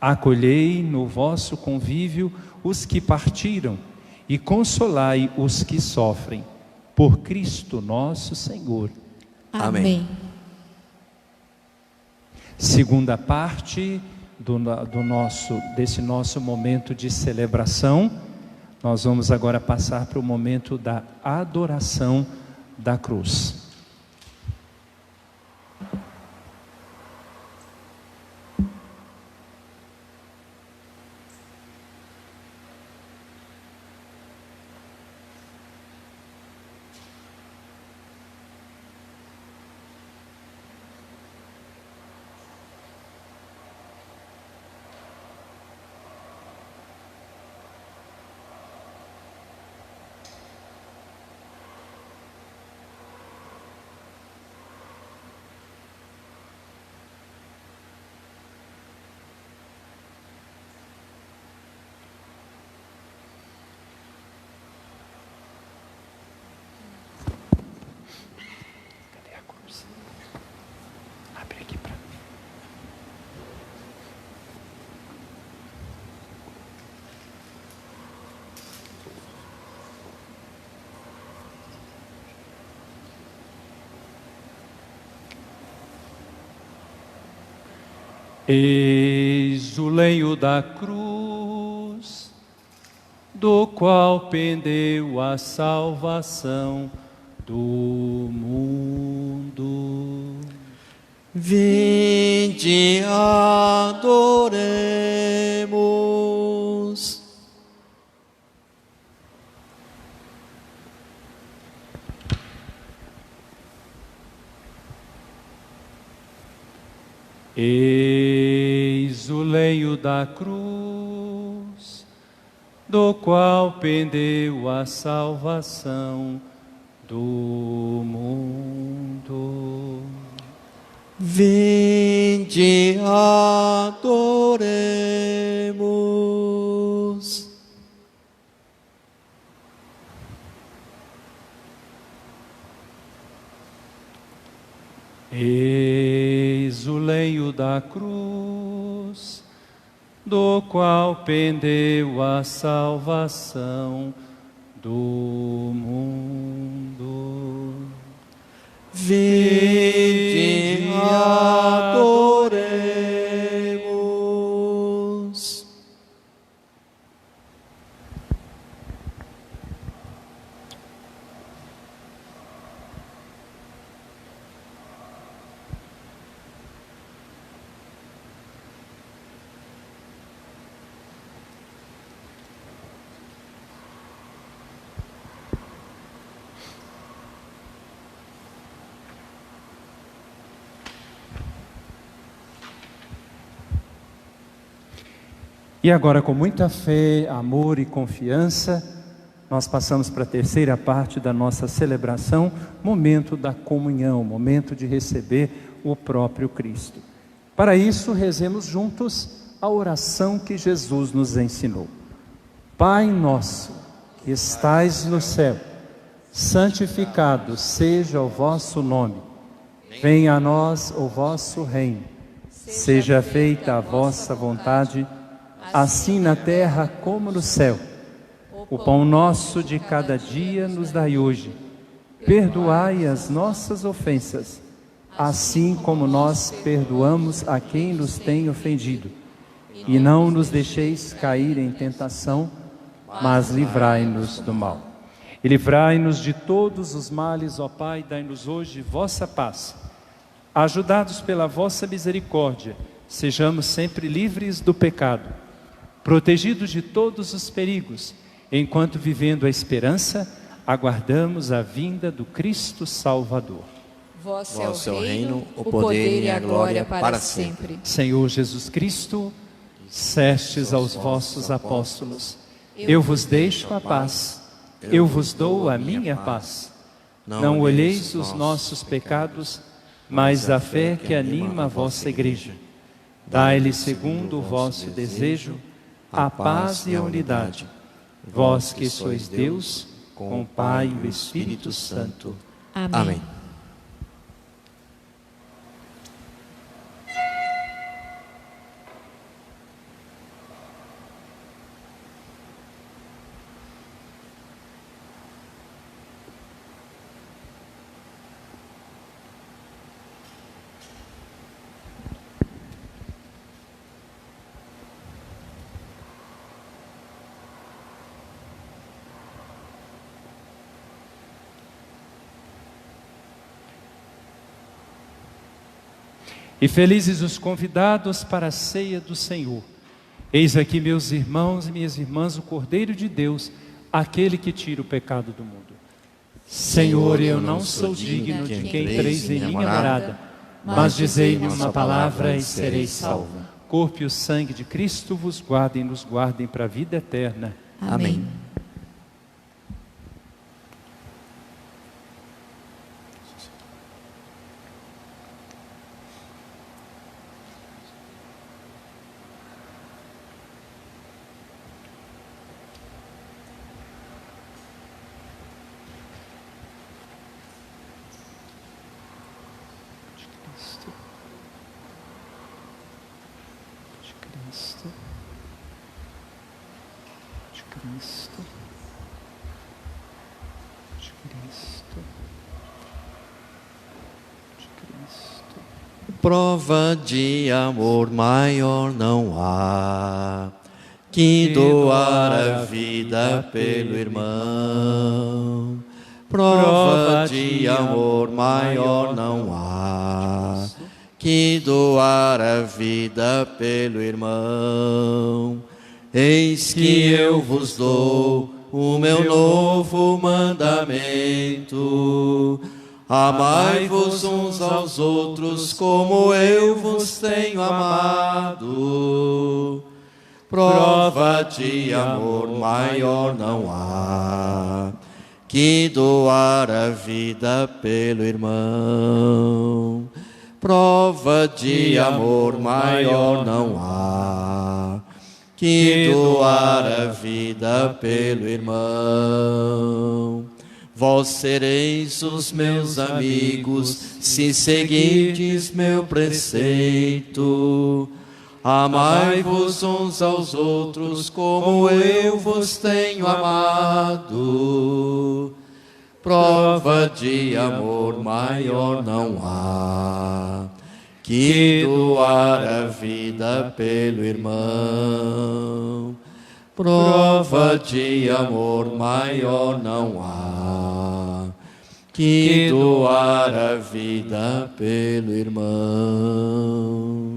Acolhei no vosso convívio os que partiram e consolai os que sofrem. por Cristo nosso Senhor. Amém. Segunda parte desse nosso momento de celebração, nós vamos agora passar para o momento da adoração da cruz. Eis o lenho da cruz, do qual pendeu a salvação do mundo. Vinde, adoremos. Eis o lenho da cruz, do qual pendeu a salvação do mundo. Vinde, adoremos. Eis o lenho da cruz, do qual pendeu a salvação do mundo. Vinde, adoremos. E agora, com muita fé, amor e confiança, nós passamos para a terceira parte da nossa celebração, momento da comunhão, momento de receber o próprio Cristo. Para isso, rezemos juntos a oração que Jesus nos ensinou. Pai nosso, que estais no céu, santificado seja o vosso nome. Venha a nós o vosso reino. Seja feita a vossa vontade, assim na terra como no céu. O pão nosso de cada dia nos dai hoje. Perdoai as nossas ofensas, assim como nós perdoamos a quem nos tem ofendido. E não nos deixeis cair em tentação, mas livrai-nos do mal. E livrai-nos de todos os males, ó Pai, dai-nos hoje vossa paz. Ajudados pela vossa misericórdia, sejamos sempre livres do pecado, protegidos de todos os perigos, enquanto vivendo a esperança, aguardamos a vinda do Cristo Salvador. Vosso é o reino, o poder e a glória para sempre. Senhor Jesus Cristo, dissestes aos vossos apóstolos: eu vos deixo a paz, eu vos dou a minha paz. Não olheis os nossos pecados, mas a fé que anima a vossa igreja. Dai-lhe, segundo o vosso desejo, a paz e a unidade. Vós que sois Deus, com o Pai e o Espírito Santo. Amém. E felizes os convidados para a ceia do Senhor. Eis aqui, meus irmãos e minhas irmãs, o Cordeiro de Deus, aquele que tira o pecado do mundo. Senhor, eu não sou digno de que entreis em minha morada, mas dizei-me uma palavra e serei salvo. Corpo e o sangue de Cristo vos guardem e nos guardem para a vida eterna. Amém. Prova de amor maior não há que doar a vida pelo irmão. Prova de amor maior não há que doar a vida pelo irmão. Eis que eu vos dou o meu novo mandamento: amai-vos uns aos outros como eu vos tenho amado. Prova de amor maior não há que doar a vida pelo irmão. Prova de amor maior não há que doar a vida pelo irmão. Vós sereis os meus amigos, se seguirdes meu preceito. Amai-vos uns aos outros, como eu vos tenho amado. Prova de amor maior não há que doar a vida pelo irmão. Prova de amor maior não há que doar a vida pelo irmão.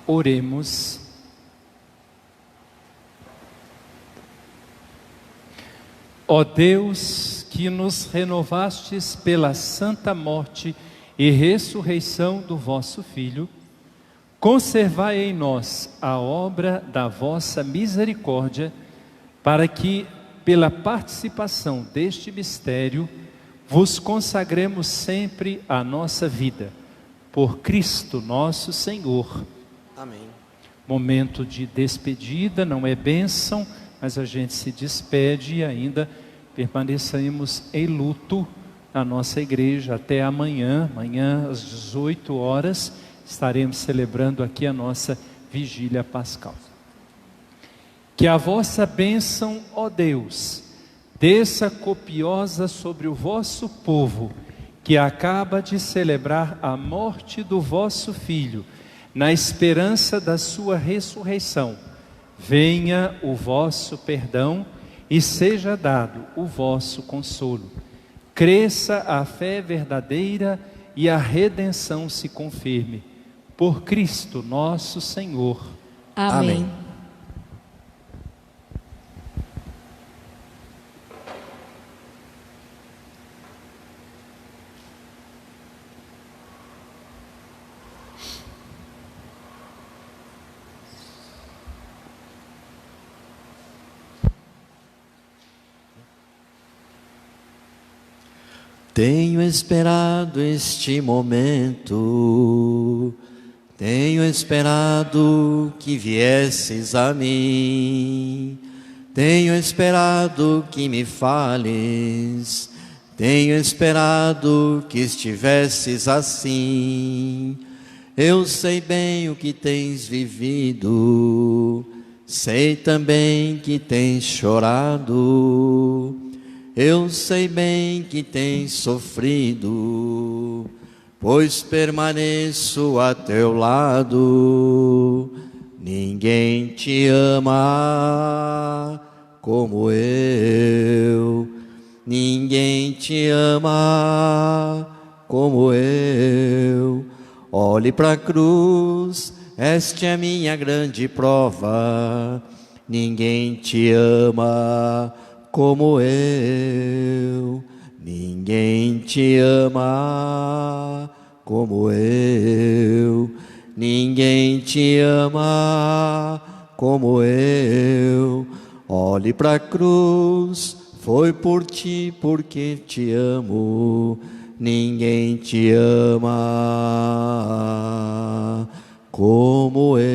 Oremos. Ó Deus, que nos renovastes pela santa morte e ressurreição do vosso Filho, conservai em nós a obra da vossa misericórdia, para que, pela participação deste mistério, vos consagremos sempre a nossa vida. Por Cristo nosso Senhor. Amém. Momento de despedida, não é bênção, mas a gente se despede e ainda permanecemos em luto na nossa igreja até amanhã. Amanhã às 18 horas estaremos celebrando aqui a nossa vigília pascal. Que a vossa bênção, ó Deus, desça copiosa sobre o vosso povo, que acaba de celebrar a morte do vosso Filho, na esperança da sua ressurreição. Venha o vosso perdão e seja dado o vosso consolo. Cresça a fé verdadeira e a redenção se confirme. Por Cristo nosso Senhor. Amém. Tenho esperado este momento, tenho esperado que viesses a mim. Tenho esperado que me fales, tenho esperado que estivesses assim. Eu sei bem o que tens vivido, sei também que tens chorado. Eu sei bem que tens sofrido, pois permaneço a teu lado. Ninguém te ama como eu, ninguém te ama como eu. Olhe para a cruz, esta é a minha grande prova. Ninguém te ama como eu, ninguém te ama como eu, ninguém te ama como eu. Olhe para a cruz, foi por ti, porque te amo. Ninguém te ama como eu.